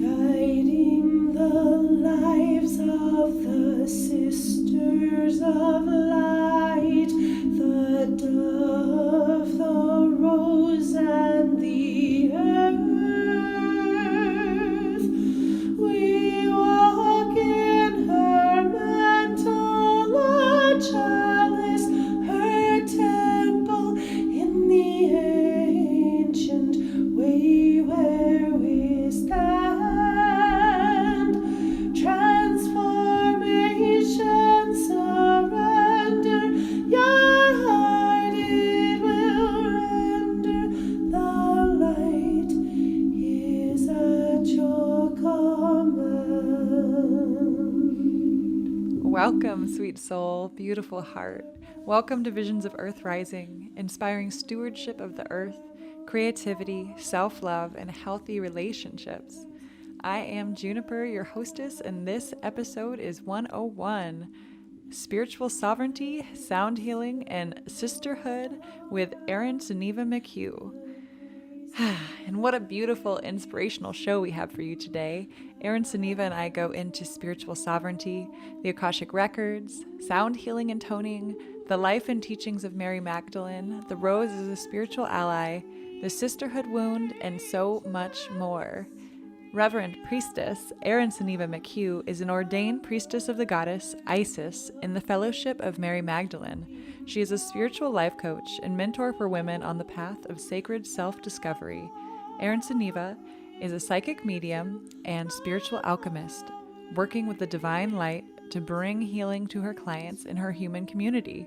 guiding the lives of the sisters of light, the dove, the rose, and the earth. We walk in her mantle, a chalice, her temple, in the ancient way where we stand. Transformation, surrender, your heart it will render. The light is at your command. Welcome, sweet soul, beautiful heart. Welcome to Visions of Earth Rising, inspiring stewardship of the earth, creativity, self-love, and healthy relationships. I am Juniper, your hostess, and this episode is 101, Spiritual Sovereignty, Sound Healing, and Sisterhood with Erin Sunniva McHugh. And what a beautiful, inspirational show we have for you today. Erin Sunniva and I go into spiritual sovereignty, the Akashic Records, sound healing and toning, the life and teachings of Mary Magdalene, the rose as a spiritual ally, the Sisterhood Wound, and so much more. Reverend Priestess Erin Sunniva McHugh is an ordained priestess of the goddess Isis in the Fellowship of Mary Magdalene. She is a spiritual life coach and mentor for women on the path of sacred self-discovery. Erin Sunniva is a psychic medium and spiritual alchemist, working with the divine light to bring healing to her clients in her human community.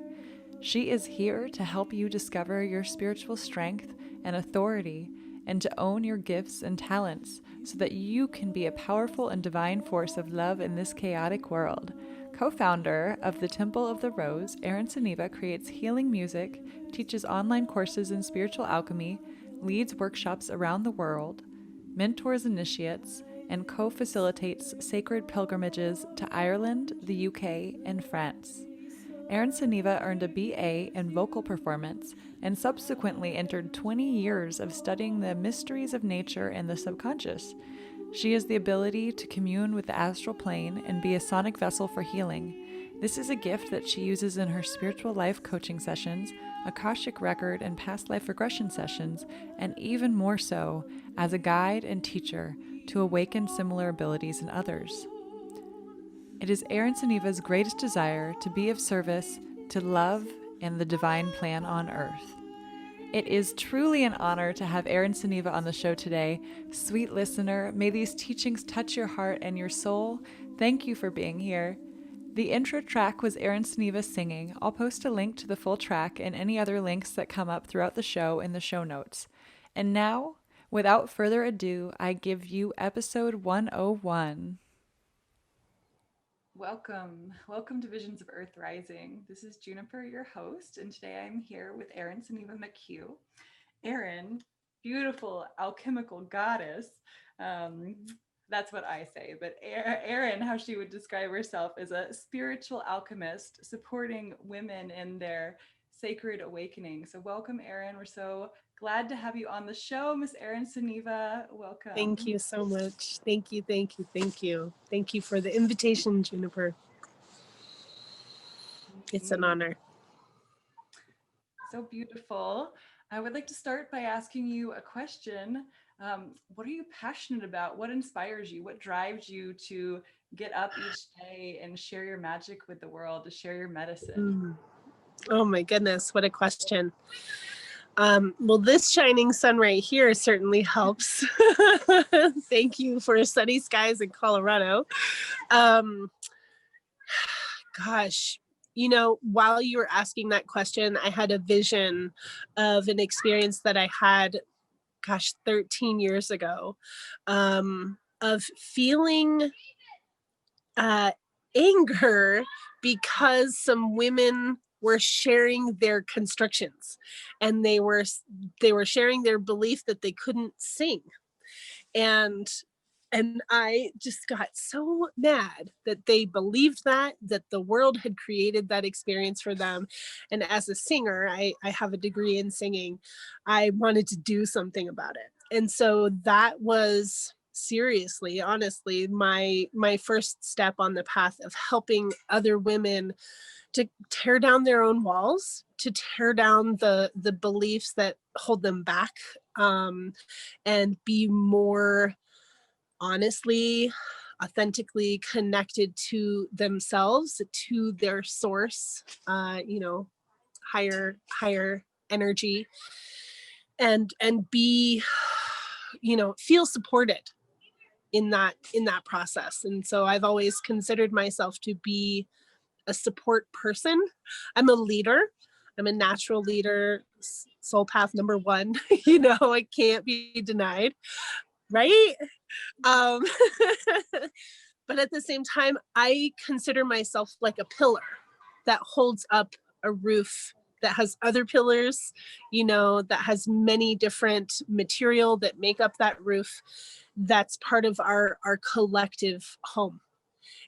She is here to help you discover your spiritual strength and authority and to own your gifts and talents so that you can be a powerful and divine force of love in this chaotic world. Co-founder of the Temple of the Rose, Erin Sunniva creates healing music, teaches online courses in spiritual alchemy, leads workshops around the world, mentors initiates, and co-facilitates sacred pilgrimages to Ireland, the UK, and France. Erin Sunniva earned a BA in vocal performance and subsequently entered 20 years of studying the mysteries of nature and the subconscious. She has the ability to commune with the astral plane and be a sonic vessel for healing. This is a gift that she uses in her spiritual life coaching sessions, Akashic record and past life regression sessions, and even more so as a guide and teacher to awaken similar abilities in others. It is Erin Sunniva's greatest desire to be of service to love and the divine plan on earth. It is truly an honor to have Erin Sunniva on the show today. Sweet listener, may these teachings touch your heart and your soul. Thank you for being here. The intro track was Erin Sunniva singing. I'll post a link to the full track and any other links that come up throughout the show in the show notes. And now, without further ado, I give you episode 101. Welcome to Visions of Earth Rising. This is Juniper, your host, and today I'm here with Erin Sunniva McHugh. Erin, beautiful alchemical goddess. That's what I say, but Erin, how she would describe herself, is a spiritual alchemist supporting women in their sacred awakening. So welcome, Erin. We're so glad to have you on the show, Miss Erin Sunniva. Welcome. Thank you so much. Thank you. Thank you for the invitation, Juniper. It's an honor. So beautiful. I would like to start by asking you a question. What are you passionate about? What inspires you? What drives you to get up each day and share your magic with the world, to share your medicine? Oh my goodness, what a question. Well, this shining sun right here certainly helps. Thank you for sunny skies in Colorado. Gosh, you know, while you were asking that question, I had a vision of an experience that I had, 13 years ago, of feeling anger because some women were sharing their constrictions, and they were sharing their belief that they couldn't sing, and I just got so mad that they believed that the world had created that experience for them. And as a singer, I have a degree in singing. I wanted to do something about it. And so that was seriously, honestly, my first step on the path of helping other women to tear down their own walls, to tear down the beliefs that hold them back, and be more honestly, authentically connected to themselves, to their source, higher energy, and be, feel supported in that process. And so I've always considered myself to be a support person. I'm a leader. I'm a natural leader, soul path number 1. It can't be denied, right? Um, but at the same time, I consider myself like a pillar that holds up a roof that has other pillars, that has many different material that make up that roof. That's part of our collective home.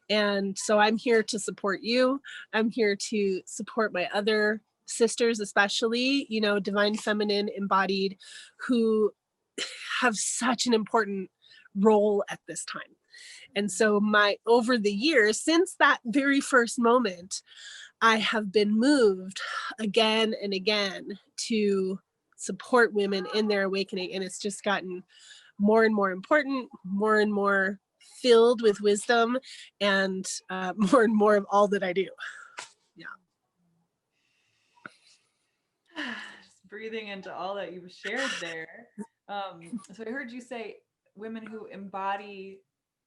And so I'm here to support you. I'm here to support my other sisters, especially, divine feminine embodied, who have such an important role at this time. And so over the years, since that very first moment, I have been moved again and again to support women in their awakening. And it's just gotten more and more important, more and more filled with wisdom, and more and more of all that I do. Yeah. Just breathing into all that you've shared there. So I heard you say women who embody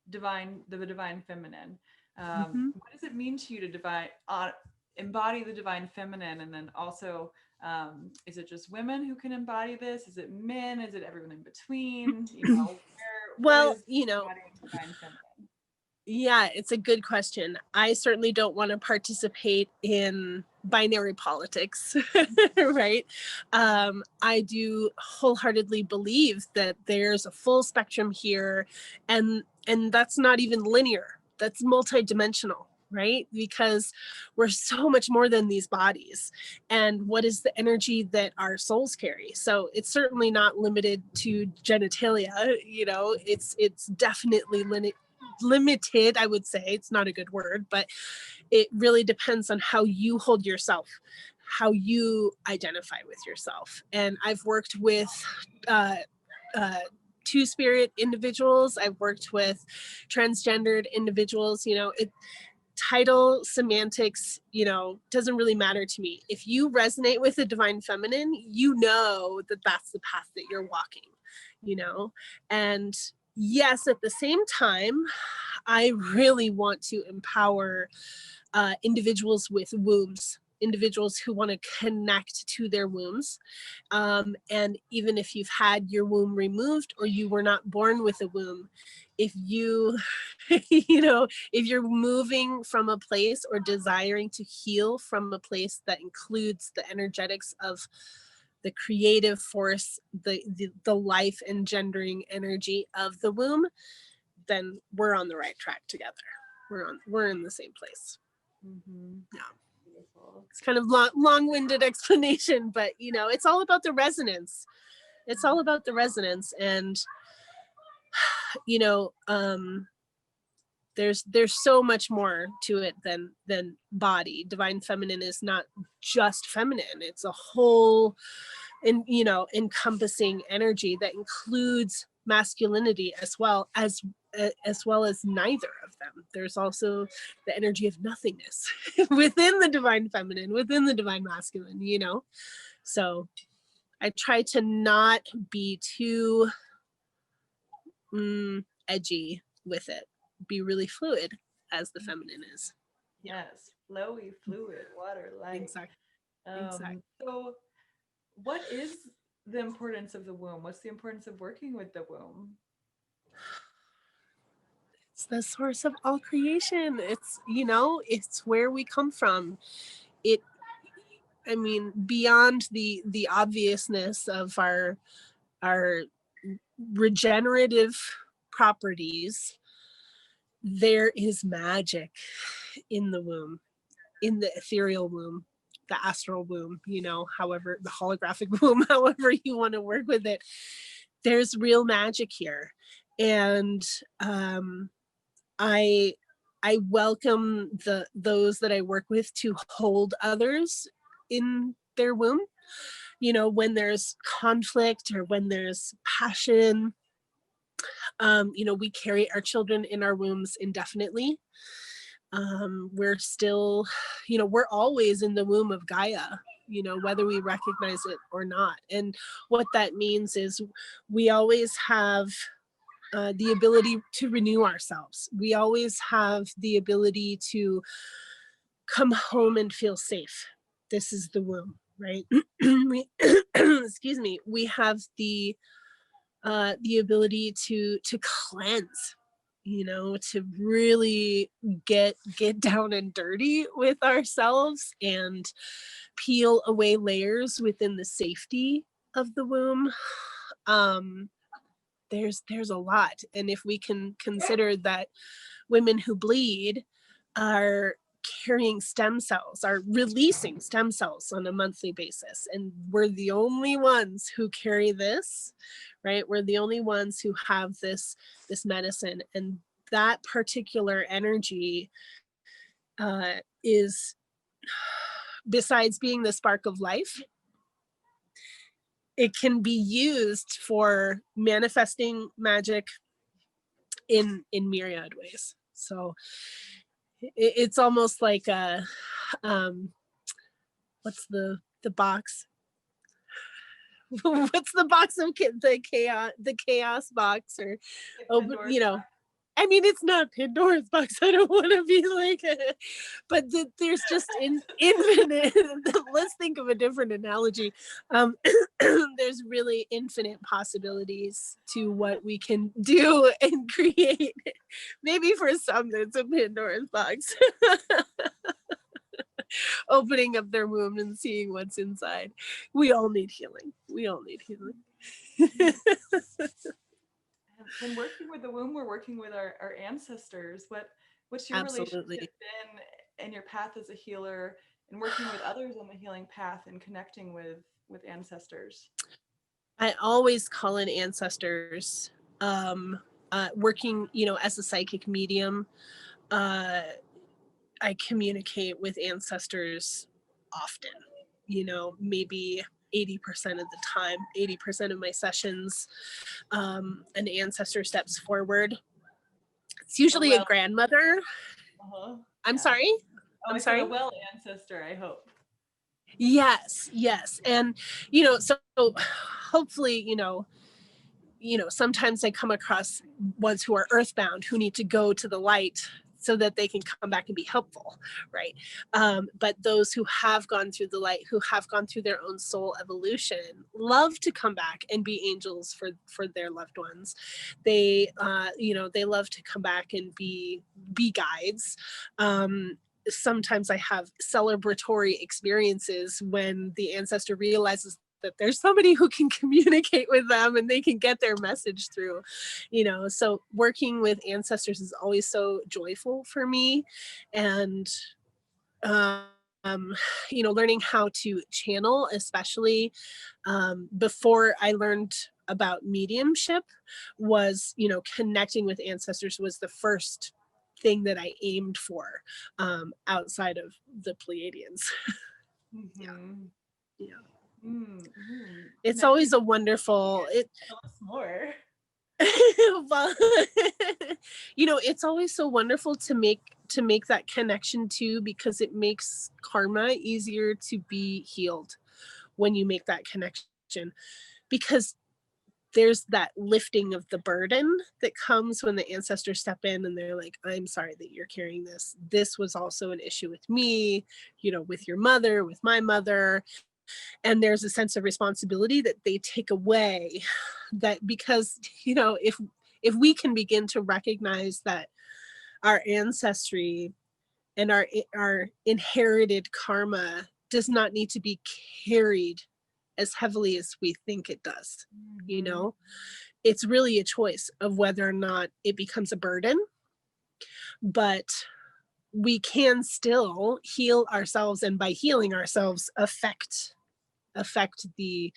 the divine feminine. What does it mean to you to embody the divine feminine? And then also, is it just women who can embody this? Is it men? Is it everyone in between? Well, what is embodying divine feminine? Yeah, it's a good question. I certainly don't want to participate in binary politics, right? I do wholeheartedly believe that there's a full spectrum here, and that's not even linear. That's multidimensional, right? Because we're so much more than these bodies. And what is the energy that our souls carry? So it's certainly not limited to genitalia. It's definitely limited, I would say. It's not a good word, but it really depends on how you hold yourself, how you identify with yourself. And I've worked with two-spirit individuals. I've worked with transgendered individuals. Title semantics, doesn't really matter to me. If you resonate with the divine feminine, that that's the path that you're walking, and yes, at the same time, I really want to empower individuals with wombs, individuals who want to connect to their wombs. And even if you've had your womb removed or you were not born with a womb, if you, if you're moving from a place or desiring to heal from a place that includes the energetics of the creative force, the life engendering energy of the womb, then we're on the right track together. We're in the same place. Mm-hmm. Yeah. Beautiful. It's kind of long-winded explanation, but it's all about the resonance. It's all about the resonance, and there's so much more to it than body. Divine feminine is not just feminine. It's a whole encompassing energy that includes masculinity as well as neither of them. There's also the energy of nothingness within the divine feminine, within the divine masculine, So I try to not be too edgy with it. Be really fluid as the feminine is. Yes, flowy, fluid, water, light. Exactly. So what is the importance of the womb? What's the importance of working with the womb? It's the source of all creation. It's where we come from. Beyond the obviousness of our regenerative properties, there is magic in the womb, in the ethereal womb, the astral womb, however, the holographic womb, however you want to work with it. There's real magic here. And I welcome those that I work with to hold others in their womb. You know, when there's conflict or when there's passion, you know, we carry our children in our wombs indefinitely. We're still, you know, we're always in the womb of Gaia, you know, whether we recognize it or not. And what that means is we always have the ability to renew ourselves. We always have the ability to come home and feel safe. This is the womb, right? Excuse me. We have the ability to cleanse, you know, to really get down and dirty with ourselves and peel away layers within the safety of the womb. There's a lot. And if we can consider that women who bleed are carrying stem cells, are releasing stem cells on a monthly basis, and we're the only ones who carry this, right? We're the only ones who have this medicine, and that particular energy is, besides being the spark of life, it can be used for manifesting magic in myriad ways. So it's almost like a what's the box? What's the box of the chaos box, or you know, I mean, it's not Pandora's box. I don't want to be like, but there's just infinite. Let's think of a different analogy. There's really infinite possibilities to what we can do and create. Maybe for some, it's a Pandora's box. Opening up their womb and seeing what's inside. We all need healing. We all need healing. When working with the womb, we're working with our ancestors. What's your Absolutely. relationship been in your path as a healer and working with others on the healing path and connecting with ancestors? I always call in ancestors. Working, you know, as a psychic medium, I communicate with ancestors often, you know, maybe 80% of the time, 80% of my sessions, an ancestor steps forward. It's usually a grandmother. Uh-huh. I'm sorry? I'm sorry? A well ancestor, I hope. Yes. And, you know, so hopefully, you know, sometimes I come across ones who are earthbound who need to go to the light so that they can come back and be helpful, right? But those who have gone through the light, who have gone through their own soul evolution, love to come back and be angels for their loved ones. They, you know, they love to come back and be guides. Sometimes I have celebratory experiences when the ancestor realizes that there's somebody who can communicate with them and they can get their message through, you know. So working with ancestors is always so joyful for me. And you know, learning how to channel, especially before I learned about mediumship, was, you know, connecting with ancestors was the first thing that I aimed for, outside of the Pleiadians. Mm-hmm. Yeah. Mm-hmm. It's always a wonderful, Tell us more. well, you know, it's always so wonderful to make that connection too, because it makes karma easier to be healed when you make that connection, because there's that lifting of the burden that comes when the ancestors step in and they're like, I'm sorry that you're carrying this. This was also an issue with me, you know, with your mother, with my mother. And there's a sense of responsibility that they take away, that because, you know, if we can begin to recognize that our ancestry and our inherited karma does not need to be carried as heavily as we think it does, you know, it's really a choice of whether or not it becomes a burden. But we can still heal ourselves, and by healing ourselves, affect affect the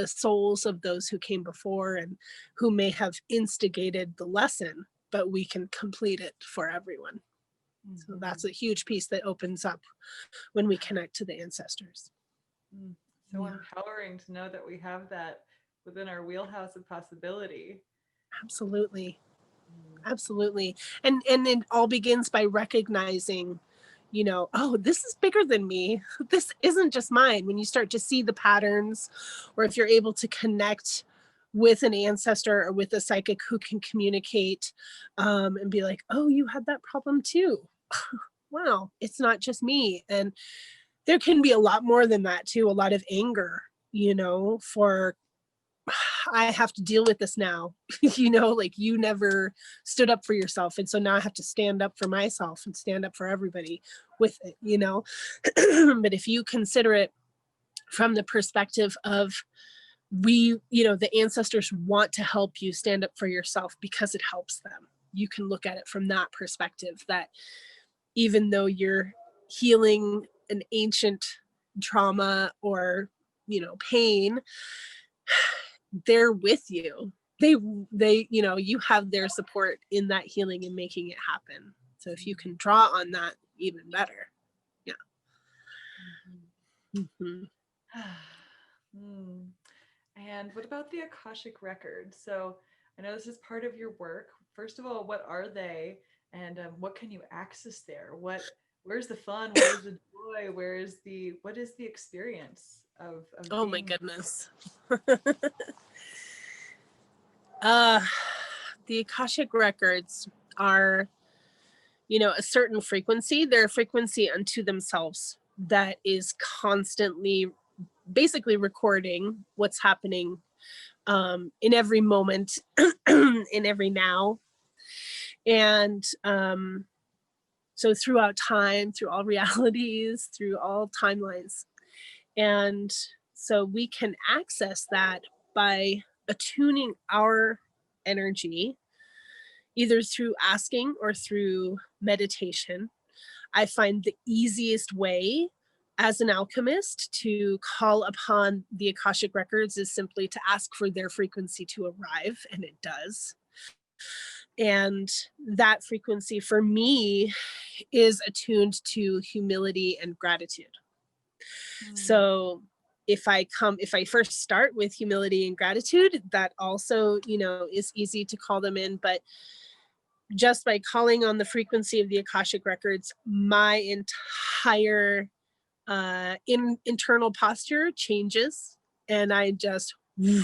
souls of those who came before and who may have instigated the lesson, but we can complete it for everyone. So that's a huge piece that opens up when we connect to the ancestors. So empowering to know that we have that within our wheelhouse of possibility. Absolutely. Absolutely. And it all begins by recognizing, you know, oh, this is bigger than me. This isn't just mine. When you start to see the patterns, or if you're able to connect with an ancestor or with a psychic who can communicate, and be like, oh, you had that problem too. Wow, it's not just me. And there can be a lot more than that too. A lot of anger, you know, for I have to deal with this now. You know, like you never stood up for yourself. And so now I have to stand up for myself and stand up for everybody with it, you know. But if you consider it from the perspective of you know, the ancestors want to help you stand up for yourself because it helps them. You can look at it from that perspective, that even though you're healing an ancient trauma or, you know, pain, they're with you. They, you know, you have their support in that healing and making it happen. So if you can draw on that, even better. Yeah. And what about the Akashic records? So I know this is part of your work. First of all, what are they, and what can you access there? Where's the fun? Where's the joy? What is the experience of Oh being... my goodness. The Akashic records are, you know, a certain frequency. They're a frequency unto themselves that is constantly basically recording what's happening in every moment, in every now. And so throughout time, through all realities, through all timelines. And so we can access that by attuning our energy, either through asking or through meditation. I find the easiest way as an alchemist to call upon the Akashic records is simply to ask for their frequency to arrive, and it does. And that frequency for me is attuned to humility and gratitude. So if I first start with humility and gratitude, that also, you know, is easy to call them in. But just by calling on the frequency of the Akashic records, my entire internal posture changes, and I just, you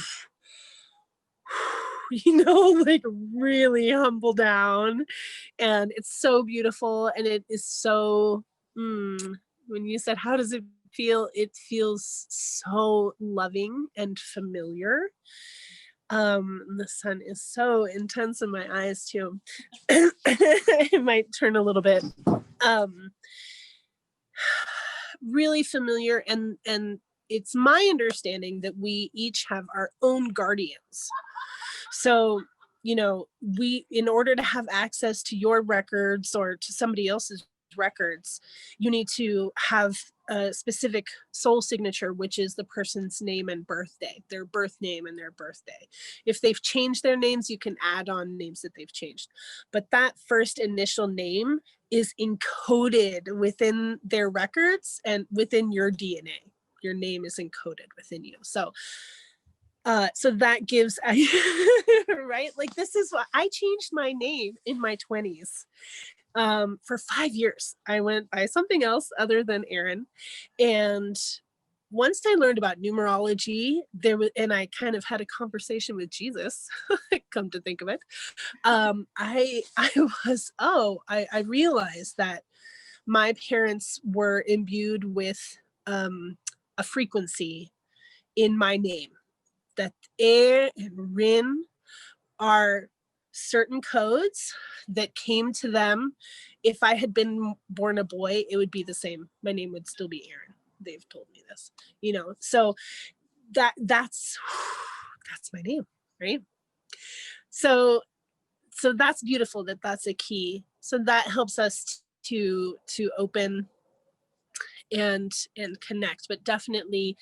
know, like really humble down, and it's so beautiful. And it is so, when you said, how does it feel? It feels so loving and familiar. The sun is so intense in my eyes too. It might turn a little bit. Really familiar, and it's my understanding that we each have our own guardians. So, you know, in order to have access to your records or to somebody else's records, you need to have a specific soul signature, which is the person's name and birthday, their birth name and their birthday. If they've changed their names, you can add on names that they've changed. But that first initial name is encoded within their records and within your DNA. Your name is encoded within you. So that gives, right? Like, this is what I changed my name in my 20s. For 5 years, I went by something else other than Erin. And once I learned about numerology, and I kind of had a conversation with Jesus, come to think of it, I realized that my parents were imbued with a frequency in my name, that Er and Rin are certain codes that came to them. If I had been born a boy, it would be the same. My name would still be Erin. They've told me this, you know. So that's my name, right? So that's beautiful that that's a key. So that helps us to open and connect. But definitely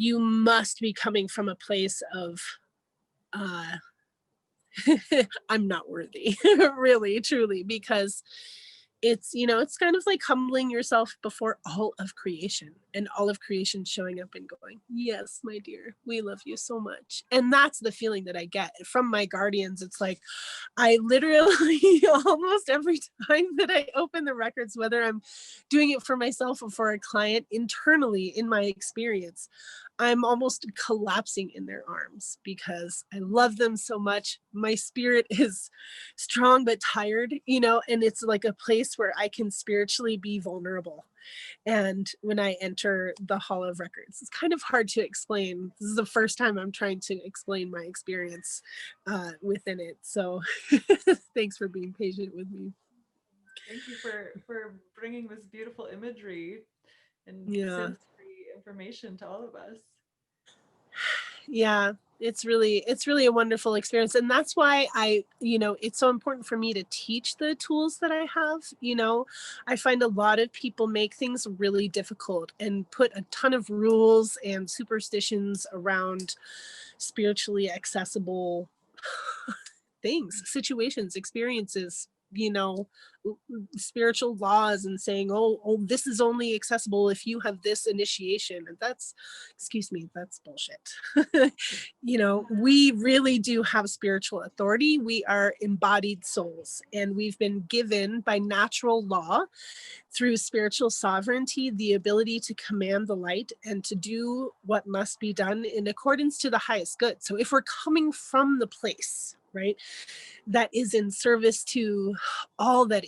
you must be coming from a place of, I'm not worthy, really, truly, because it's, it's kind of like humbling yourself before all of creation, and all of creation showing up and going, yes, my dear, we love you so much. And that's the feeling that I get from my guardians. It's like, I literally almost every time that I open the records, whether I'm doing it for myself or for a client, internally in my experience, I'm almost collapsing in their arms because I love them so much. My spirit is strong but tired, and it's like a place where I can spiritually be vulnerable. And when I enter the Hall of Records, it's kind of hard to explain. This is the first time I'm trying to explain my experience within it. So thanks for being patient with me. Thank you for bringing this beautiful imagery and Yeah. sensory information to all of us. Yeah, it's really a wonderful experience. And that's why it's so important for me to teach the tools that I have. I find a lot of people make things really difficult and put a ton of rules and superstitions around spiritually accessible things, situations, experiences, spiritual laws, and saying, oh, this is only accessible if you have this initiation. And that's bullshit. We really do have spiritual authority. We are embodied souls, and we've been given by natural law, through spiritual sovereignty, the ability to command the light and to do what must be done in accordance to the highest good. So if we're coming from the place, right, that is in service to all that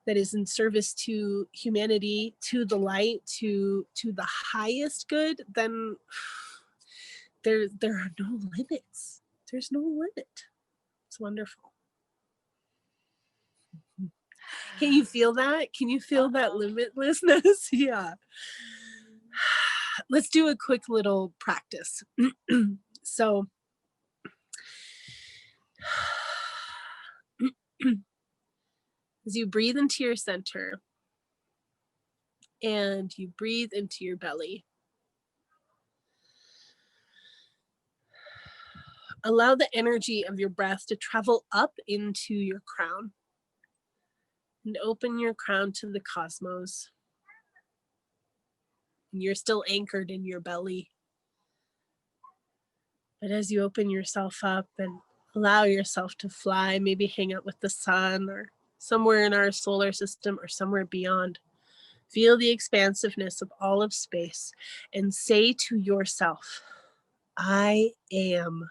is in service to humanity, to the light, to the highest good, then there are no limits. There's no limit. It's wonderful. Can you feel that? Can you feel that limitlessness? Yeah. Let's do a quick little practice. So as you breathe into your center and you breathe into your belly, allow the energy of your breath to travel up into your crown and open your crown to the cosmos. And you're still anchored in your belly. But as you open yourself up and allow yourself to fly, maybe hang out with the sun or somewhere in our solar system or somewhere beyond, feel the expansiveness of all of space and say to yourself, I am.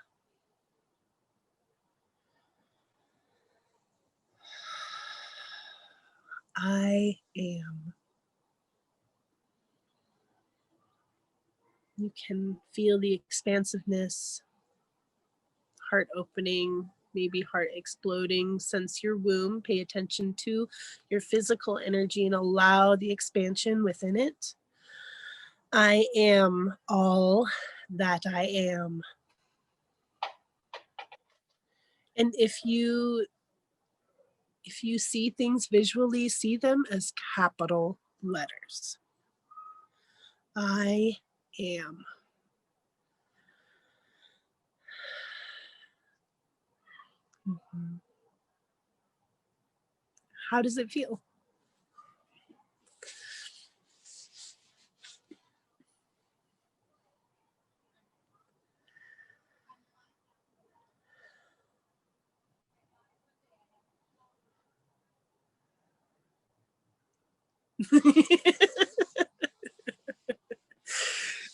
I am. You can feel the expansiveness, heart opening, maybe heart exploding. Sense your womb. Pay attention to your physical energy and allow the expansion within it. I am all that I am. And if you see things visually, see them as capital letters. I am. Mm-hmm. How does it feel?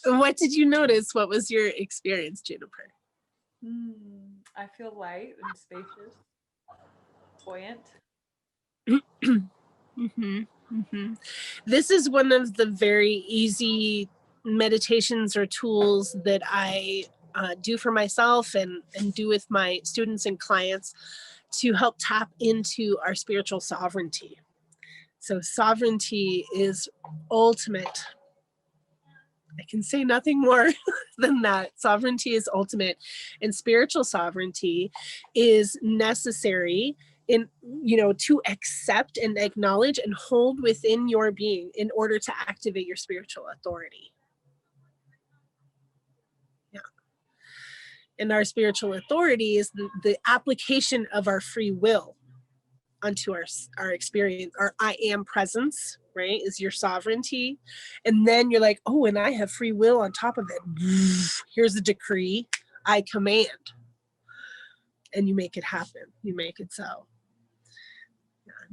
What did you notice? What was your experience, Juniper? I feel light and spacious, buoyant. Mm-hmm. Mm-hmm. This is one of the very easy meditations or tools that I do for myself and do with my students and clients to help tap into our spiritual sovereignty. So sovereignty is ultimate. I can say nothing more than that. Sovereignty is ultimate, and spiritual sovereignty is necessary to accept and acknowledge and hold within your being in order to activate your spiritual authority. And our spiritual authority is the application of our free will onto our experience. Our I am presence, right, is your sovereignty. And then you're like, oh, and I have free will on top of it. Here's a decree, I command. And you make it happen. You make it so.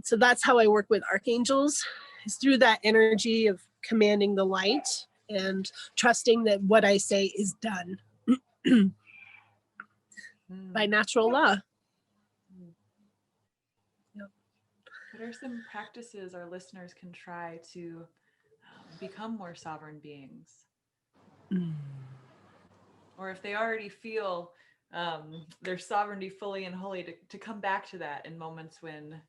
So that's how I work with archangels, is through that energy of commanding the light and trusting that what I say is done by natural law. Yep. What are some practices our listeners can try to become more sovereign beings? Or if they already feel their sovereignty fully and wholly, to come back to that in moments when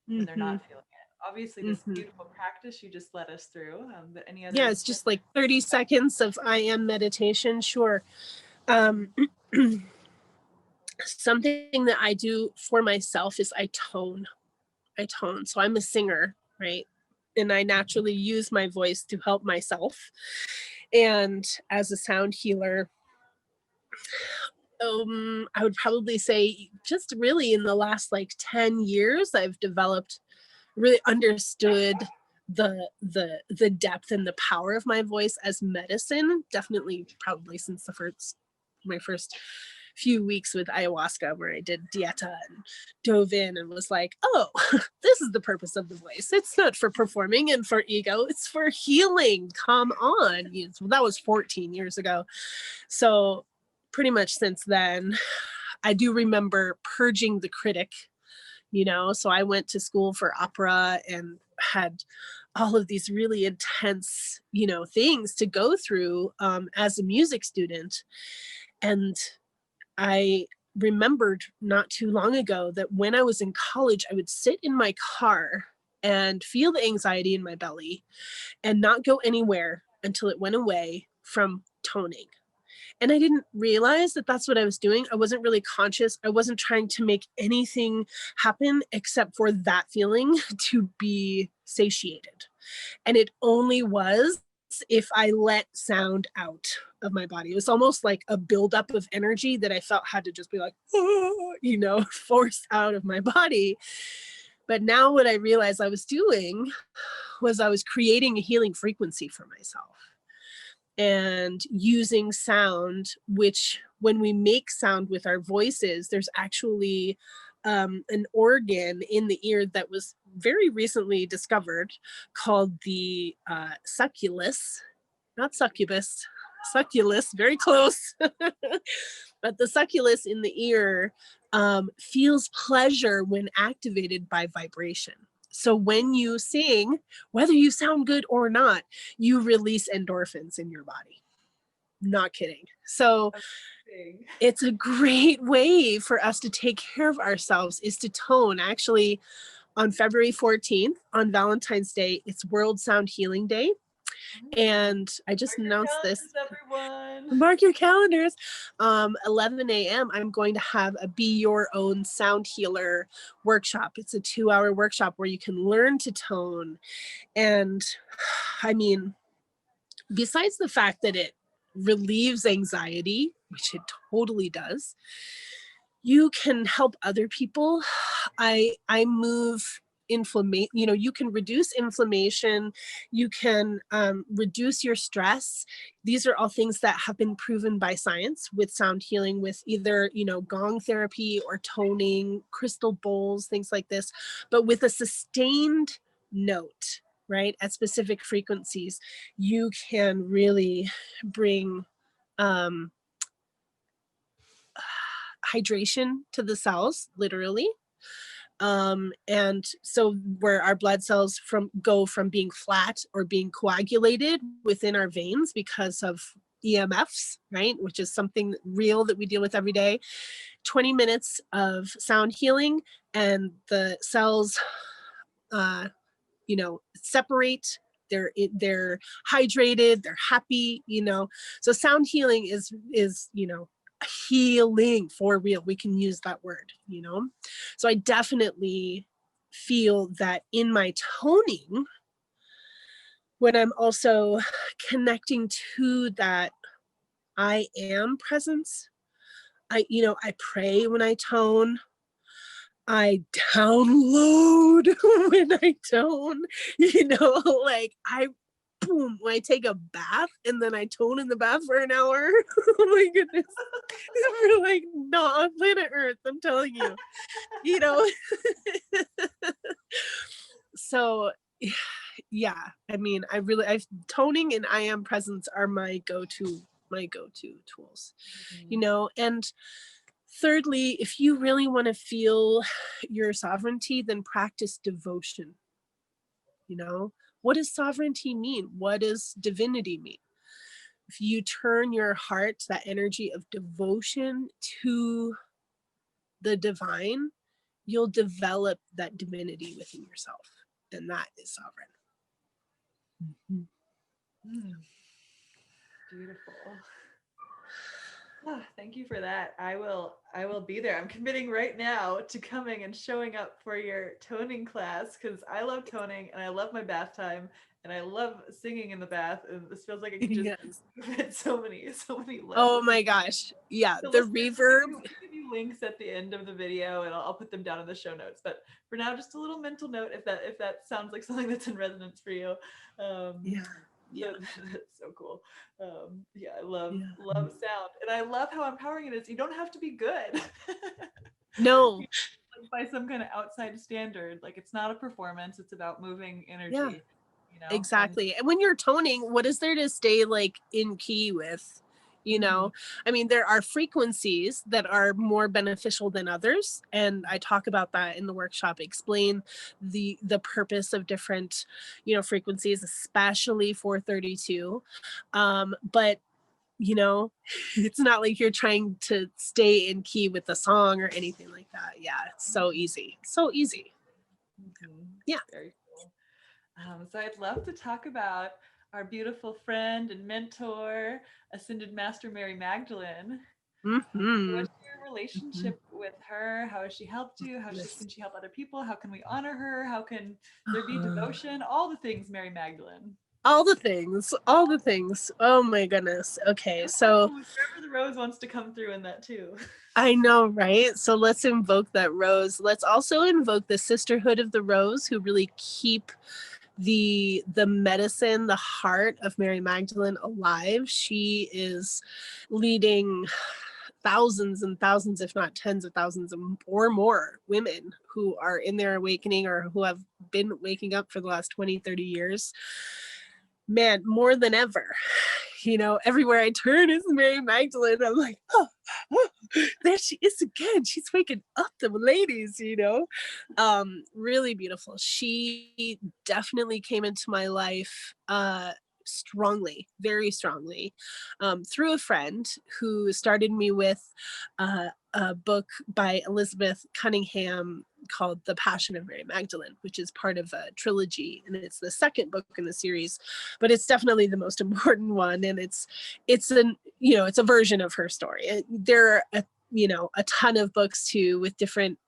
they're not feeling it. Obviously, this beautiful practice you just led us through, but any other? Yeah, it's just like 30 seconds of I am meditation. Sure. Something that I do for myself is I tone. So I'm a singer, right? And I naturally use my voice to help myself. And as a sound healer, I would probably say just really in the last like 10 years, I've developed, really understood the depth and the power of my voice as medicine. Definitely probably since my first few weeks with ayahuasca, where I did dieta and dove in and was like, oh, this is the purpose of the voice. It's not for performing and for ego, it's for healing. Come on. That was 14 years ago. So pretty much since then, I do remember purging the critic, so I went to school for opera and had all of these really intense, things to go through as a music student. And I remembered not too long ago that when I was in college, I would sit in my car and feel the anxiety in my belly and not go anywhere until it went away from toning. And I didn't realize that that's what I was doing. I wasn't really conscious. I wasn't trying to make anything happen except for that feeling to be satiated. And it only was if I let sound out of my body. It was almost like a buildup of energy that I felt had to just be like, forced out of my body. But now what I realized I was doing was I was creating a healing frequency for myself. And using sound, which when we make sound with our voices, there's actually an organ in the ear that was very recently discovered called the succulus, not succubus, succulus, very close. But the succulus in the ear feels pleasure when activated by vibration. So when you sing, whether you sound good or not, you release endorphins in your body. Not kidding. So it's a great way for us to take care of ourselves, is to tone. Actually, on February 14th, on Valentine's Day, it's World Sound Healing Day. And I just announced this. Everyone. Mark your calendars. 11 a.m. I'm going to have a Be Your Own Sound Healer workshop. It's a 2-hour workshop where you can learn to tone. And I mean, besides the fact that it relieves anxiety, which it totally does, you can help other people. I move inflammation, you can reduce inflammation, you can reduce your stress. These are all things that have been proven by science with sound healing, with either gong therapy or toning, crystal bowls, things like this, but with a sustained note, right, at specific frequencies, you can really bring hydration to the cells, literally. And so where our blood cells go from being flat or being coagulated within our veins because of EMFs, right, which is something real that we deal with every day, 20 minutes of sound healing and the cells separate, they're hydrated, they're happy, so sound healing is healing for real. We can use that word, so I definitely feel that in my toning, when I'm also connecting to that I am presence, I pray when I tone. I download when I tone, like boom, when I take a bath and then I tone in the bath for an hour. Oh my goodness. We're like not on planet Earth, I'm telling you. So yeah, I mean, toning and I am presence are my go-to tools, and thirdly, if you really want to feel your sovereignty, then practice devotion. What does sovereignty mean? What does divinity mean? If you turn your heart, that energy of devotion to the divine, you'll develop that divinity within yourself. And that is sovereign. Beautiful. Oh, thank you for that. I will be there. I'm committing right now to coming and showing up for your toning class, because I love toning and I love my bath time and I love singing in the bath, and this feels like it could just fit so many levels. Oh my gosh. Yeah. So the reverb. I'll give you links at the end of the video and I'll put them down in the show notes. But for now, just a little mental note if that sounds like something that's in resonance for you. Yeah, that's so cool. I love sound, and I love how empowering it is. You don't have to be good. No. By some kind of outside standard. Like, it's not a performance, it's about moving energy. Yeah. Exactly. And when you're toning, what is there to stay like in key with? I mean, there are frequencies that are more beneficial than others, and I talk about that in the workshop. Explain the purpose of different frequencies, especially 432. But it's not like you're trying to stay in key with the song or anything like that. Yeah, it's so easy. Yeah. Very cool. So I'd love to talk about our beautiful friend and mentor, Ascended Master Mary Magdalene. What's your relationship with her? How has she helped you? How can she help other people? How can we honor her? How can there be devotion? All the things, Mary Magdalene. All the things. Oh my goodness. Okay, so wherever the rose wants to come through in that too. I know, right? So let's invoke that rose. Let's also invoke the Sisterhood of the Rose, who really keep the medicine, the heart of Mary Magdalene alive. She is leading thousands and thousands, if not tens of thousands or more women who are in their awakening or who have been waking up for the last 20, 30 years. Man, more than ever, everywhere I turn is Mary Magdalene. I'm like, oh, there she is again. She's waking up the ladies, really beautiful. She definitely came into my life strongly, very strongly, through a friend who started me with a book by Elizabeth Cunningham called The Passion of Mary Magdalene, which is part of a trilogy, and it's the second book in the series, but it's definitely the most important one, and it's a version of her story. There are a ton of books too with different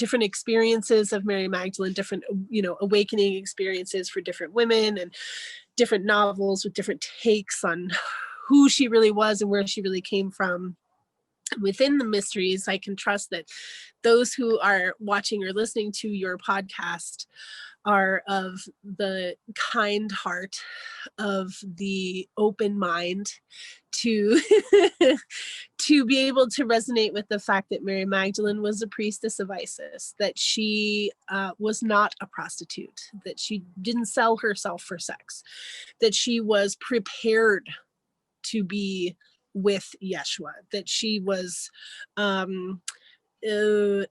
experiences of Mary Magdalene, different awakening experiences for different women, and different novels with different takes on who she really was and where she really came from. Within the mysteries, I can trust that those who are watching or listening to your podcast are of the kind heart, of the open mind to to be able to resonate with the fact that Mary Magdalene was a priestess of Isis, that she was not a prostitute, that she didn't sell herself for sex, that she was prepared to be with Yeshua, that she was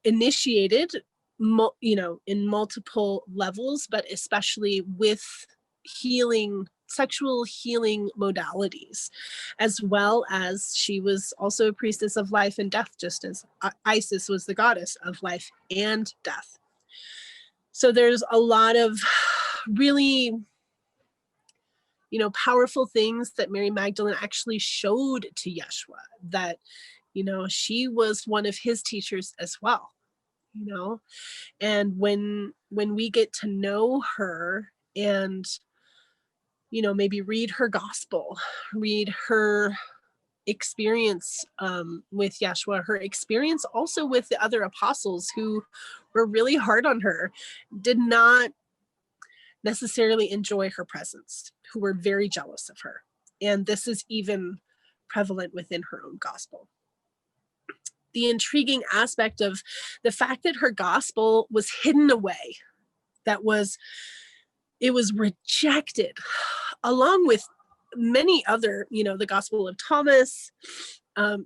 initiated in multiple levels, but especially with sexual healing modalities, as well as she was also a priestess of life and death, just as Isis was the goddess of life and death. So there's a lot of really powerful things that Mary Magdalene actually showed to Yeshua, that she was one of his teachers as well. And when we get to know her and maybe read her gospel, read her experience with Yeshua, her experience also with the other apostles who were really hard on her, did not necessarily enjoy her presence, who were very jealous of her. And this is even prevalent within her own gospel. The intriguing aspect of the fact that her gospel was hidden away, it was rejected, along with many other, the Gospel of Thomas,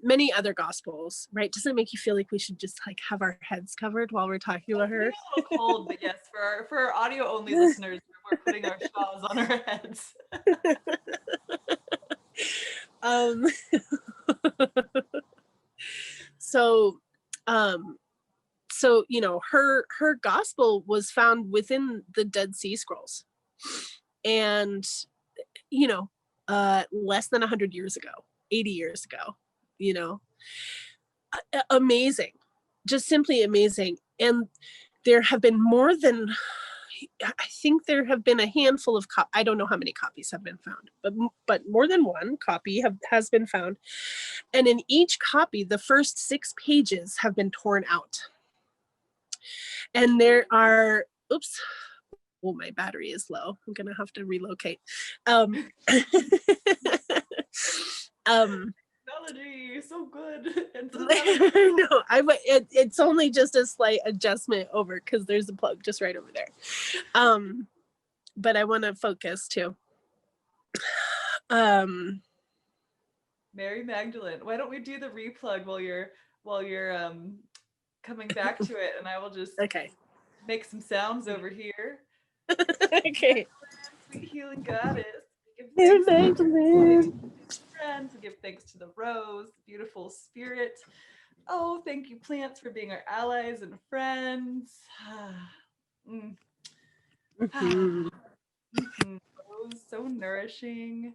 many other gospels, right? Doesn't it make you feel like we should just like have our heads covered while we're talking about her? It's a little cold, but yes, for our audio only listeners, we're putting our shawls on our heads. So her gospel was found within the Dead Sea Scrolls, and less than 100 years ago, 80 years ago, amazing, just simply amazing. And there have been I think there have been a handful of I don't know how many copies have been found, but more than one copy has been found. And in each copy, the first 6 pages have been torn out. And there are, my battery is low. I'm gonna have to relocate. Technology, so good. No, it's only just a slight adjustment over because there's a plug just right over there. But I want to focus too. Mary Magdalene. Why don't we do the replug while you're coming back to it, and I will just make some sounds over here. Okay. Sweet healing goddess. Mary Magdalene. Friends, we give thanks to the rose, beautiful spirit. Oh, thank you, plants, for being our allies and friends. Mm-hmm. Rose, so nourishing.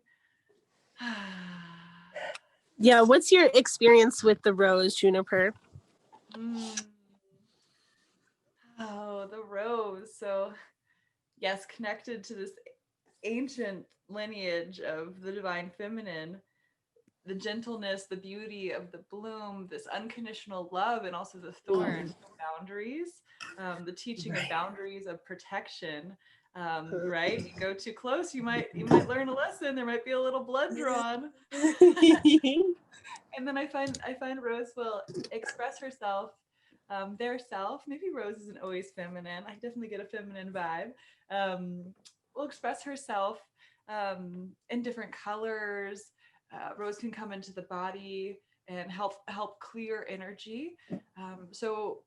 Yeah, what's your experience with the rose, Juniper? Oh, the rose. So, yes, connected to this ancient lineage of the divine feminine, the gentleness, the beauty of the bloom, this unconditional love, and also the thorns, boundaries, the teaching of boundaries, of protection. Right? You go too close, you might learn a lesson. There might be a little blood drawn. And then I find Rose will express herself, their self. Maybe Rose isn't always feminine. I definitely get a feminine vibe. Will express herself in different colors. Rose can come into the body and help clear energy. So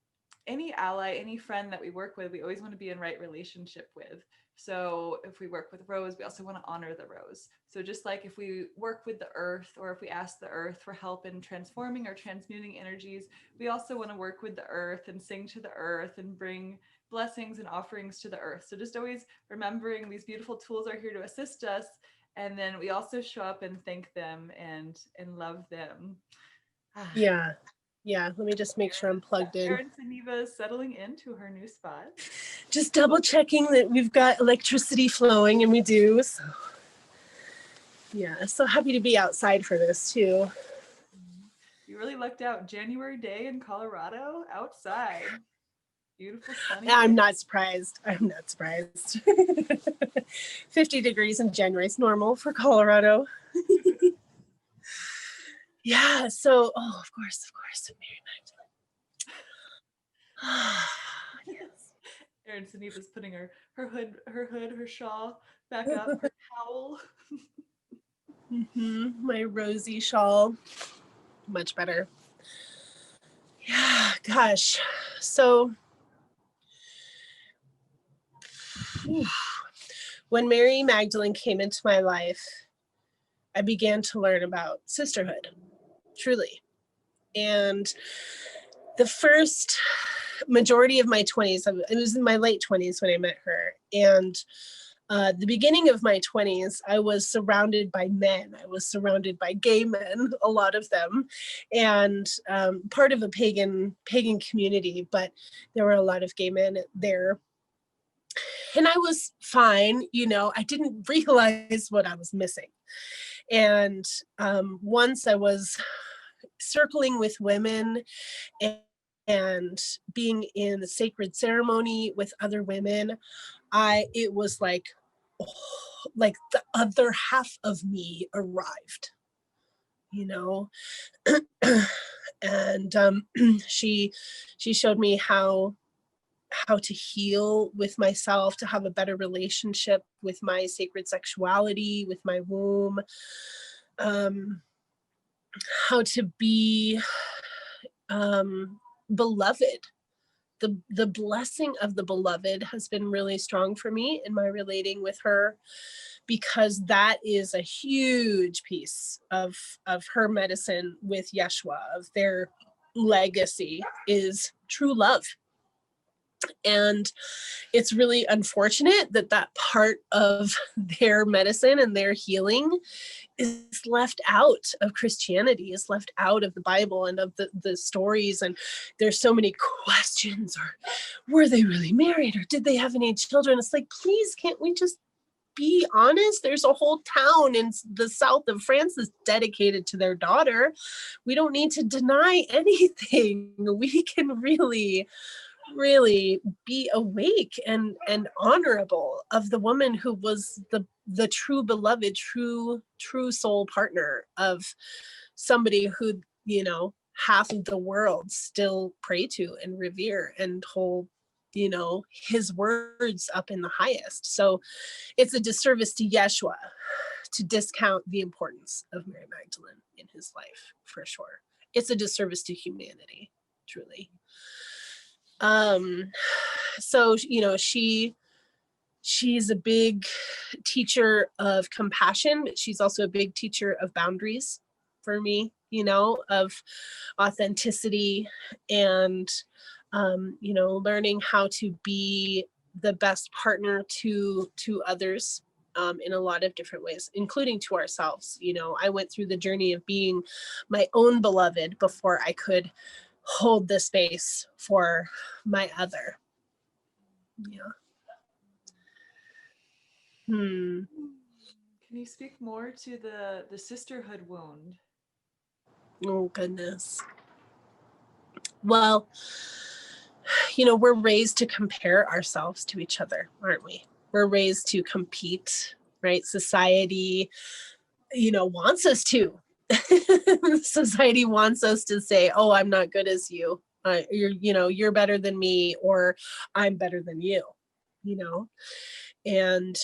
any ally, any friend that we work with, we always want to be in right relationship with. So if we work with Rose, we also want to honor the rose. So just like if we work with the earth, or if we ask the earth for help in transforming or transmuting energies, we also want to work with the earth and sing to the earth and bring blessings and offerings to the earth. So just always remembering these beautiful tools are here to assist us. And then we also show up and thank them and love them. Yeah. Let me just make sure I'm plugged in. Erin Sunniva is settling into her new spot. Just double checking that we've got electricity flowing, and we do. So yeah, so happy to be outside for this too. You really lucked out. January day in Colorado, outside. Beautiful sunny. I'm not surprised. 50 degrees in January is normal for Colorado. Yeah, so of course, Mary Magdalene. Yes. Erin Sunniva's putting her hood, her shawl back up, her towel. My rosy shawl. Much better. Yeah, gosh. So when Mary Magdalene came into my life, I began to learn about sisterhood, truly. And the first majority of my 20s, it was in my late 20s when I met her. And the beginning of my 20s, I was surrounded by men. I was surrounded by gay men, a lot of them, and part of a pagan community, but there were a lot of gay men there. And I was fine, I didn't realize what I was missing. And once I was circling with women and being in the sacred ceremony with other women, it was like, oh, like the other half of me arrived, you know. And she showed me how to heal with myself, to have a better relationship with my sacred sexuality, with my womb, how to be beloved. The blessing of the beloved has been really strong for me in my relating with her, because that is a huge piece of her medicine with Yeshua, of their legacy, is true love. And it's really unfortunate that that part of their medicine and their healing is left out of Christianity, is left out of the Bible and of the stories. And there's so many questions, or were they really married, or did they have any children? It's like, please, can't we just be honest? There's a whole town in the south of France that's dedicated to their daughter. We don't need to deny anything. We can really be awake and honorable of the woman who was the true beloved, true soul partner of somebody who, you know, half of the world still pray to and revere and hold, you know, his words up in the highest. So it's a disservice to Yeshua to discount the importance of Mary Magdalene in his life, for sure. It's a disservice to humanity, truly. So, you know, she's a big teacher of compassion, but she's also a big teacher of boundaries for me, you know, of authenticity and, you know, learning how to be the best partner to others, in a lot of different ways, including to ourselves. You know, I went through the journey of being my own beloved before I could hold the space for my other. Yeah. Can you speak more to the sisterhood wound? Oh, goodness. Well, you know, we're raised to compare ourselves to each other, aren't we? We're raised to compete, right? Society, you know, wants us to. Society wants us to say, oh, I'm not good as you. You're better than me, or I'm better than you, you know? And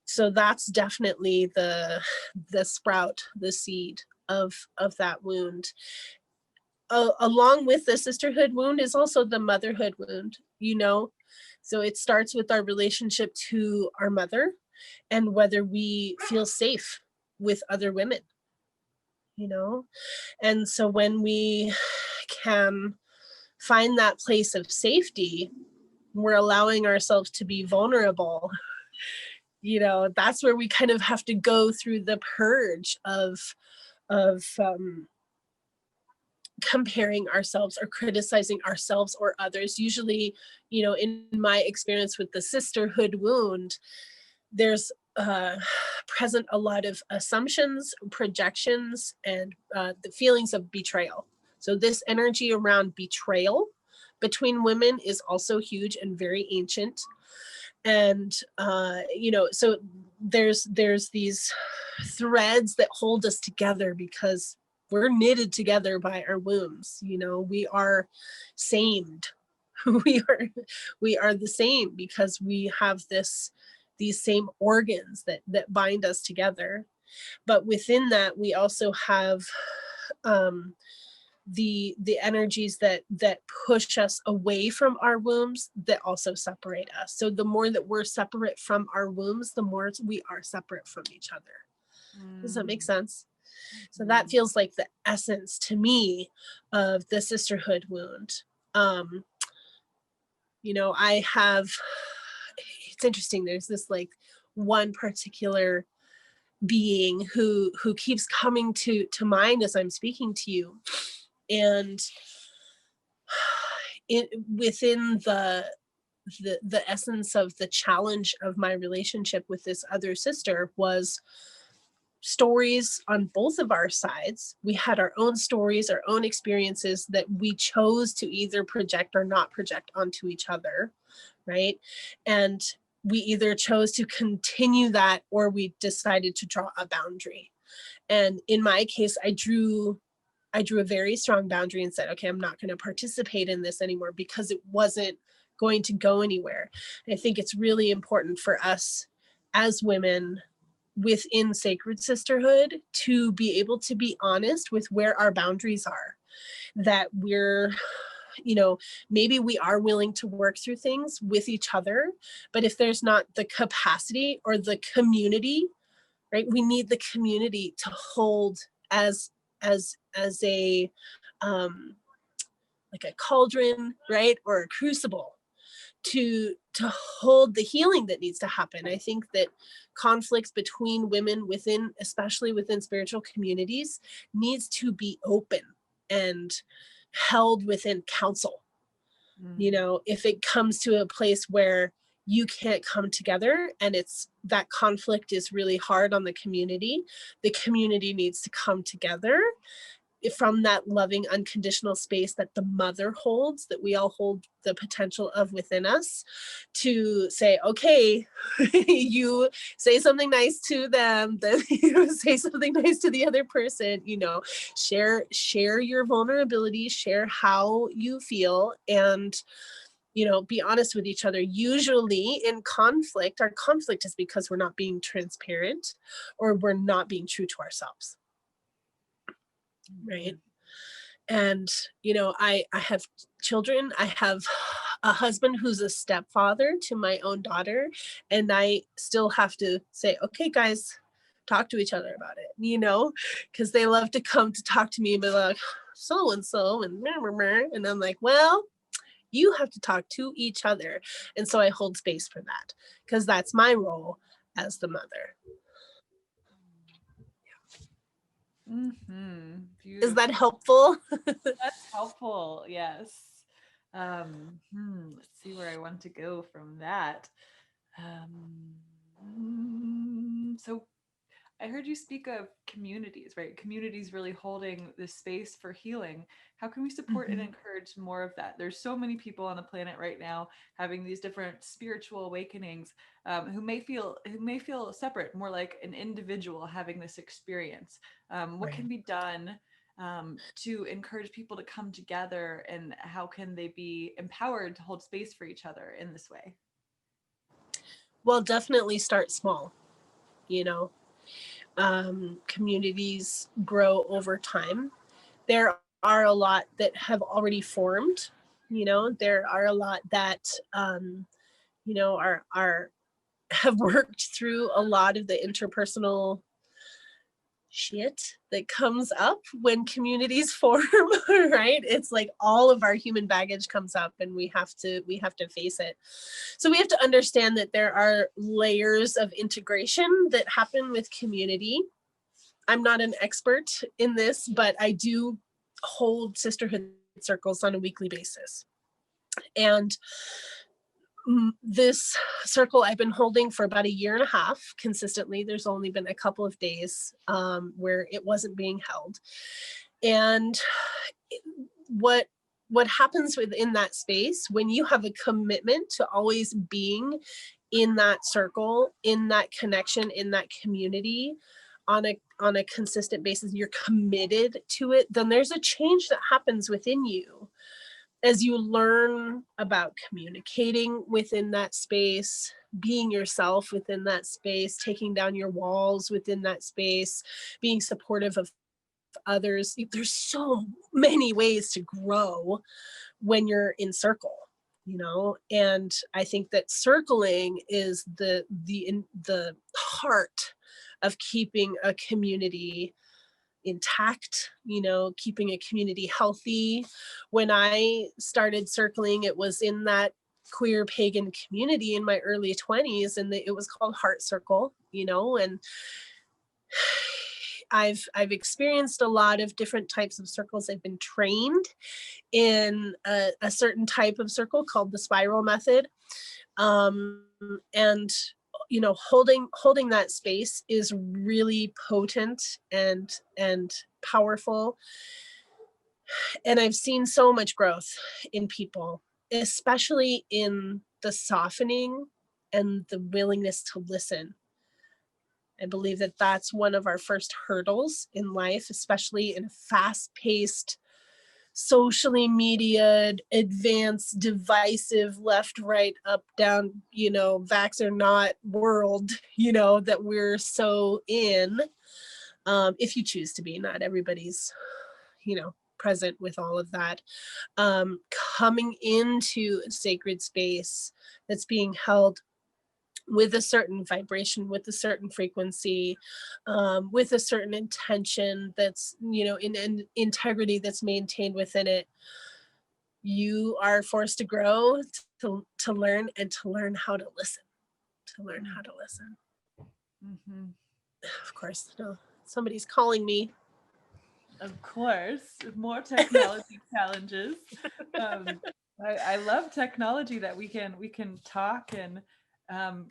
so that's definitely the sprout, the seed of that wound. Along with the sisterhood wound is also the motherhood wound, you know? So it starts with our relationship to our mother and whether we feel safe with other women, you know? And so when we can find that place of safety, we're allowing ourselves to be vulnerable. You know, that's where we kind of have to go through the purge of comparing ourselves or criticizing ourselves or others. Usually, you know, in my experience with the sisterhood wound, there's present a lot of assumptions, projections, and the feelings of betrayal. So this energy around betrayal between women is also huge and very ancient. And you know, so there's these threads that hold us together because we're knitted together by our wombs. You know, we are samed. we are the same because we have these same organs that bind us together. But within that, we also have the energies that push us away from our wombs that also separate us. So the more that we're separate from our wombs, the more we are separate from each other. Does that make sense? So that feels like the essence to me of the sisterhood wound. You know, it's interesting. There's this like one particular being who keeps coming to mind as I'm speaking to you. And within the essence of the challenge of my relationship with this other sister was stories on both of our sides. We had our own stories, our own experiences that we chose to either project or not project onto each other, right? And we either chose to continue that or we decided to draw a boundary. And in my case, I drew a very strong boundary and said, okay, I'm not going to participate in this anymore because it wasn't going to go anywhere. And I think it's really important for us as women within sacred sisterhood to be able to be honest with where our boundaries are, that we're, maybe we are willing to work through things with each other, but if there's not the capacity or the community, right, we need the community to hold as a like a cauldron, right, or a crucible to hold the healing that needs to happen. I think that conflicts between women within, especially within spiritual communities, needs to be open and held within counsel. If it comes to a place where you can't come together and it's that conflict is really hard on the community needs to come together from that loving unconditional space that the mother holds, that we all hold the potential of within us, to say, okay, you say something nice to them, then you say something nice to the other person, share your vulnerability, share how you feel, and be honest with each other. Usually in conflict, our conflict is because we're not being transparent or we're not being true to ourselves. Right. And, I have children. I have a husband who's a stepfather to my own daughter. And I still have to say, okay, guys, talk to each other about it, because they love to come to talk to me and be like, so-and-so, and I'm like, well, you have to talk to each other. And so I hold space for that because that's my role as the mother. Is that helpful? That's helpful. Yes. Let's see where I want to go from that. So I heard you speak of communities, right? Communities really holding this space for healing. How can we support and encourage more of that? There's so many people on the planet right now having these different spiritual awakenings, who may feel separate, more like an individual having this experience. What can be done to encourage people to come together, and how can they be empowered to hold space for each other in this way? Well, definitely start small. Communities grow over time. There are a lot that have already formed. There are a lot that are have worked through a lot of the interpersonal shit that comes up when communities form, right? It's like all of our human baggage comes up and we have to face it. So we have to understand that there are layers of integration that happen with community. I'm not an expert in this, but I do hold sisterhood circles on a weekly basis. And this circle I've been holding for about 1.5 years consistently. There's only been a couple of days where it wasn't being held. And what happens within that space when you have a commitment to always being in that circle, in that connection, in that community on a consistent basis, you're committed to it, then there's a change that happens within you as you learn about communicating within that space, being yourself within that space, taking down your walls within that space, being supportive of others. There's so many ways to grow when you're in circle, and I think that circling is the heart of keeping a community intact, keeping a community healthy. When I started circling, it was in that queer pagan community in my early 20s, and it was called Heart Circle, and I've experienced a lot of different types of circles. I've been trained in a certain type of circle called the spiral method. And holding that space is really potent and powerful. And I've seen so much growth in people, especially in the softening and the willingness to listen. I believe that that's one of our first hurdles in life, especially in a fast-paced, socially mediated, advanced, divisive, left, right, up, down, vax or not world, that we're so in. If you choose to be, not everybody's, present with all of that. Coming into a sacred space that's being held with a certain vibration, with a certain frequency, with a certain intention that's, in integrity that's maintained within it, you are forced to grow, to learn, and to learn how to listen, Mm-hmm. Of course, no, somebody's calling me. Of course, more technology challenges. I love technology that we can talk and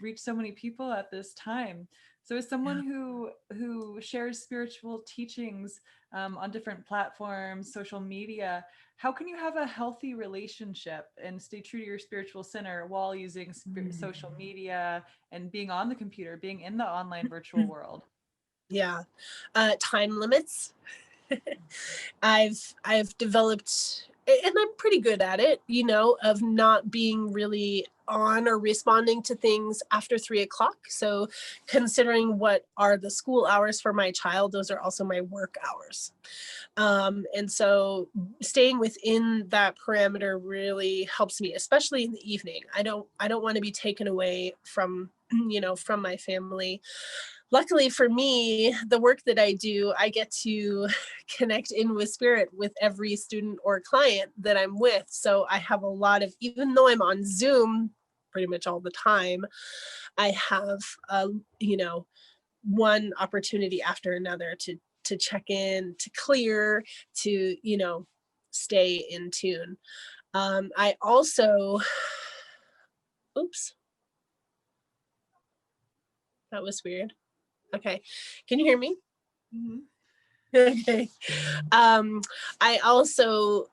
reach so many people at this time. So, as someone who shares spiritual teachings on different platforms, social media, how can you have a healthy relationship and stay true to your spiritual center while using social media and being on the computer, being in the online virtual world? Yeah, time limits. I've developed, and I'm pretty good at it, of not being really on or responding to things after 3:00. So considering what are the school hours for my child, those are also my work hours. And so staying within that parameter really helps me, especially in the evening. I don't want to be taken away from, from my family. Luckily for me, the work that I do, I get to connect in with spirit with every student or client that I'm with. So I have a lot of, even though I'm on Zoom pretty much all the time, I have, one opportunity after another to check in, to clear, to, stay in tune. I also, oops, that was weird. Okay. Can you hear me? Mm-hmm. Okay. I also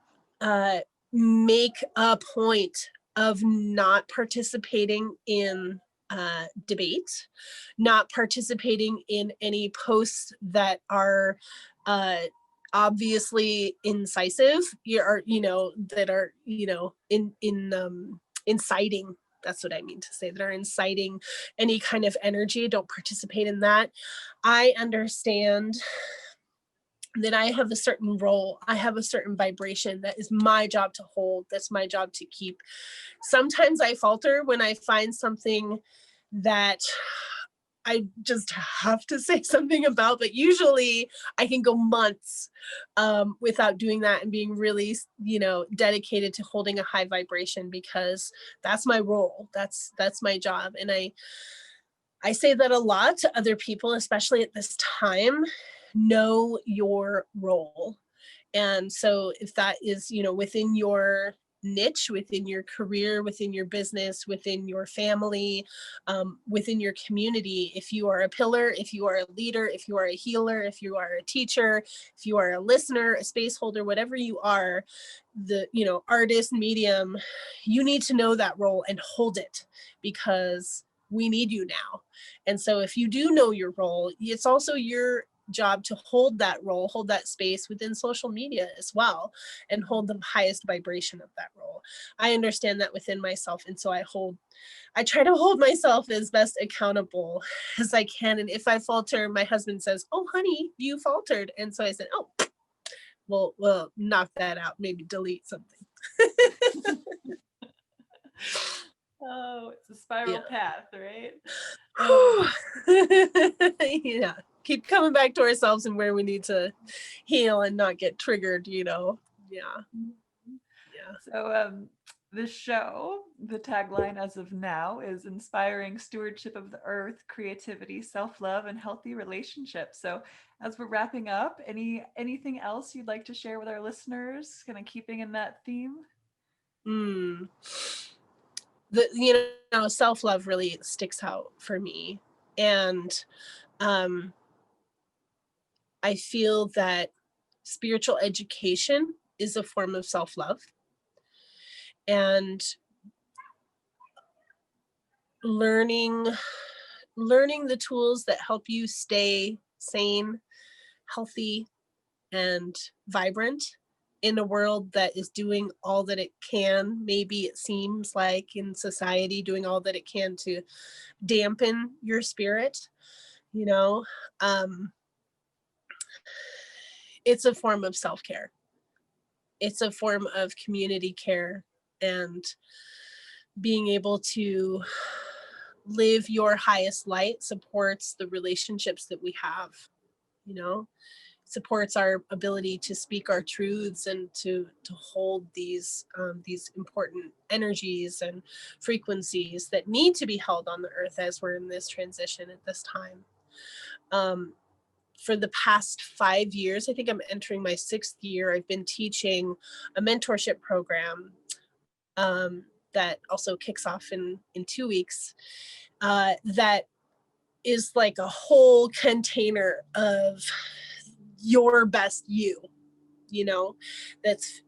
make a point of not participating in debate, not participating in any posts that are obviously incisive, that are, inciting. That's what I mean to say, that are inciting any kind of energy. Don't participate in that. I understand that I have a certain role, I have a certain vibration that is my job to hold, that's my job to keep. Sometimes I falter when I find something that I just have to say something about, but usually I can go months without doing that and being really, dedicated to holding a high vibration, because that's my role, that's my job. And I say that a lot to other people, especially at this time. Know your role. And so if that is, within your niche, within your career, within your business, within your family, within your community, if you are a pillar, if you are a leader, if you are a healer, if you are a teacher, if you are a listener, a space holder, whatever you are, the, artist, medium, you need to know that role and hold it, because we need you now. And so if you do know your role, it's also your job to hold that role, hold that space within social media as well, and hold the highest vibration of that role. I understand that within myself. And so I try to hold myself as best accountable as I can. And if I falter, my husband says, "Oh, honey, you faltered." And so I said, "Oh, we'll knock that out, maybe delete something." Oh, it's a spiral path, right? Yeah, keep coming back to ourselves and where we need to heal and not get triggered, Yeah. So this show, the tagline as of now is inspiring stewardship of the earth, creativity, self-love, and healthy relationships. So as we're wrapping up, anything else you'd like to share with our listeners, kind of keeping in that theme? self-love really sticks out for me. And I feel that spiritual education is a form of self-love, and learning the tools that help you stay sane, healthy, and vibrant in a world that is doing all that it can, maybe it seems like in society, doing all that it can to dampen your spirit, it's a form of self-care. It's a form of community care, and being able to live your highest light supports the relationships that we have, supports our ability to speak our truths and to hold these important energies and frequencies that need to be held on the earth as we're in this transition at this time. For the past 5 years, I think I'm entering my 6th year, I've been teaching a mentorship program that also kicks off in 2 weeks, that is like a whole container of your best you, that's,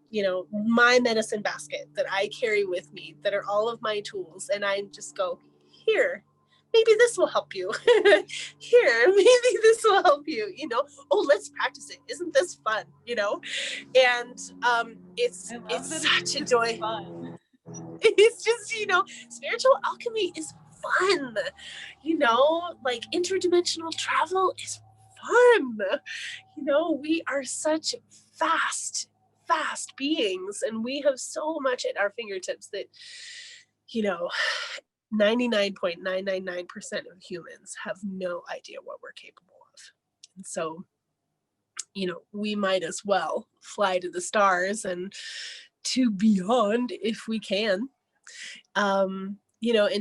my medicine basket that I carry with me, that are all of my tools. And I just go, here, maybe this will help you. Here, maybe this will help you, oh, let's practice it. Isn't this fun? And it's such a joy. Fun. It's just, spiritual alchemy is fun, like interdimensional travel is fun. We are such fast beings, and we have so much at our fingertips that 99.999% of humans have no idea what we're capable of. And so we might as well fly to the stars and to beyond if we can. And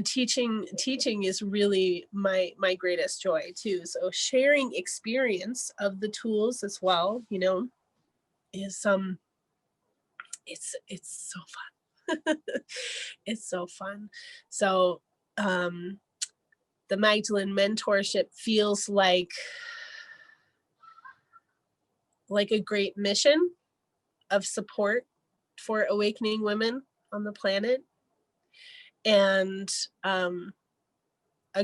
teaching is really my greatest joy too. So sharing experience of the tools as well, is it's so fun. It's so fun. So the Magdalene mentorship feels like a great mission of support for awakening women on the planet, and a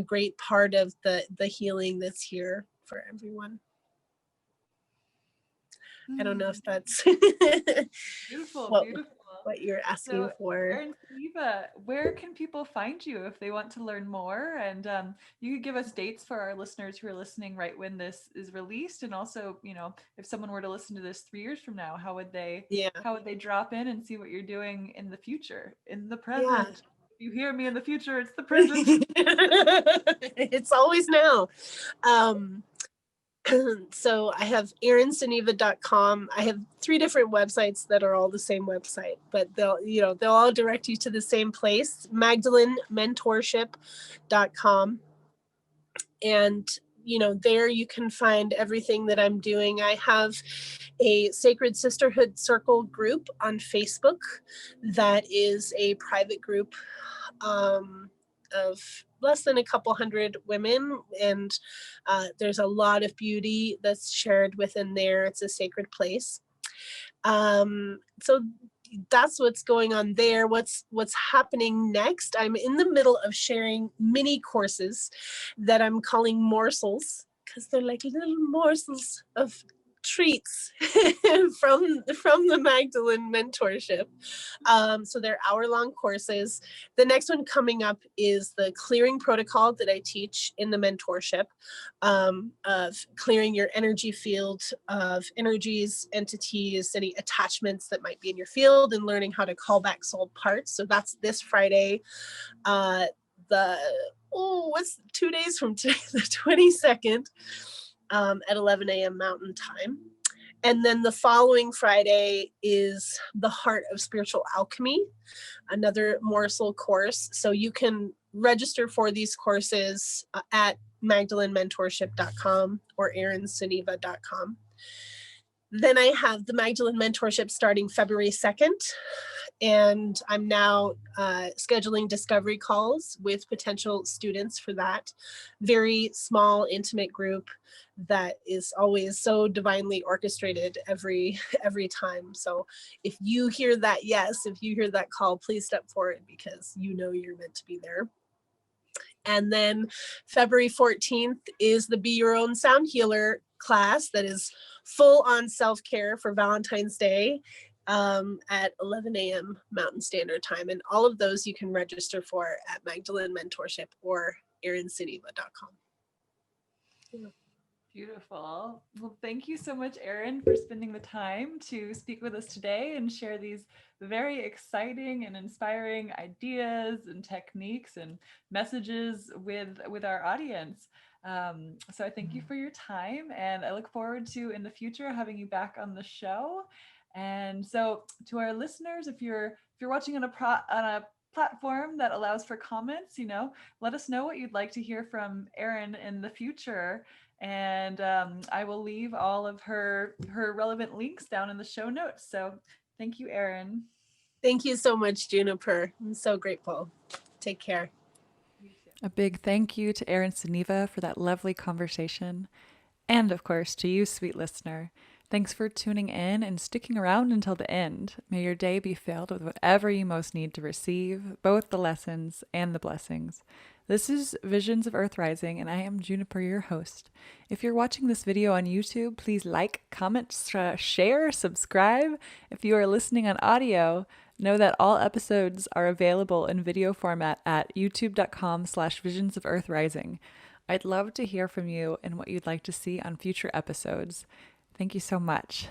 great part of the healing that's here for everyone. I don't know if that's beautiful. what you're asking for. Erin Sunniva, where can people find you if they want to learn more? And you could give us dates for our listeners who are listening right when this is released, and also, if someone were to listen to this 3 years from now, how would they drop in and see what you're doing in the future, in the present? Yeah. If you hear me in the future, it's the present. It's always now. So I have erinsunniva.com. I have 3 different websites that are all the same website, but they'll all direct you to the same place, MagdaleneMentorship.com. And there you can find everything that I'm doing. I have a Sacred Sisterhood Circle group on Facebook that is a private group of less than a couple hundred women, and there's a lot of beauty that's shared within there. It's a sacred place. So that's what's going on there. What's happening next? I'm in the middle of sharing mini courses that I'm calling morsels, because they're like little morsels of treats from the Magdalene mentorship. So they're hour-long courses. The next one coming up is the clearing protocol that I teach in the mentorship, of clearing your energy field of energies, entities, any attachments that might be in your field, and learning how to call back soul parts. So that's this Friday, what's 2 days from today, the 22nd. At 11 a.m. Mountain Time. And then the following Friday is the Heart of Spiritual Alchemy, another morsel course. So you can register for these courses at MagdaleneMentorship.com or ErinSunniva.com. Then I have the Magdalene Mentorship starting February 2nd. And I'm now scheduling discovery calls with potential students for that very small, intimate group that is always so divinely orchestrated every time. So if you hear that yes, if you hear that call, please step forward, because you know you're meant to be there. And then February 14th is the Be Your Own Sound Healer class that is full on self-care for Valentine's Day at 11 a.m. Mountain Standard Time. And all of those you can register for at Magdalene Mentorship or ErinSunniva.com. Yeah. Beautiful. Well, thank you so much, Erin, for spending the time to speak with us today and share these very exciting and inspiring ideas and techniques and messages with our audience. So I thank you for your time, and I look forward to in the future having you back on the show. And so to our listeners, if you're watching on a platform that allows for comments, let us know what you'd like to hear from Erin in the future. And I will leave all of her relevant links down in the show notes. So thank you, Erin. Thank you so much, Juniper. I'm so grateful. Take care. A big thank you to Erin Sunniva for that lovely conversation. And of course, to you, sweet listener. Thanks for tuning in and sticking around until the end. May your day be filled with whatever you most need to receive, both the lessons and the blessings. This is Visions of Earth Rising, and I am Juniper, your host. If you're watching this video on YouTube, please like, comment, share, subscribe. If you are listening on audio, know that all episodes are available in video format at youtube.com/Visions of Earth Rising. I'd love to hear from you and what you'd like to see on future episodes. Thank you so much.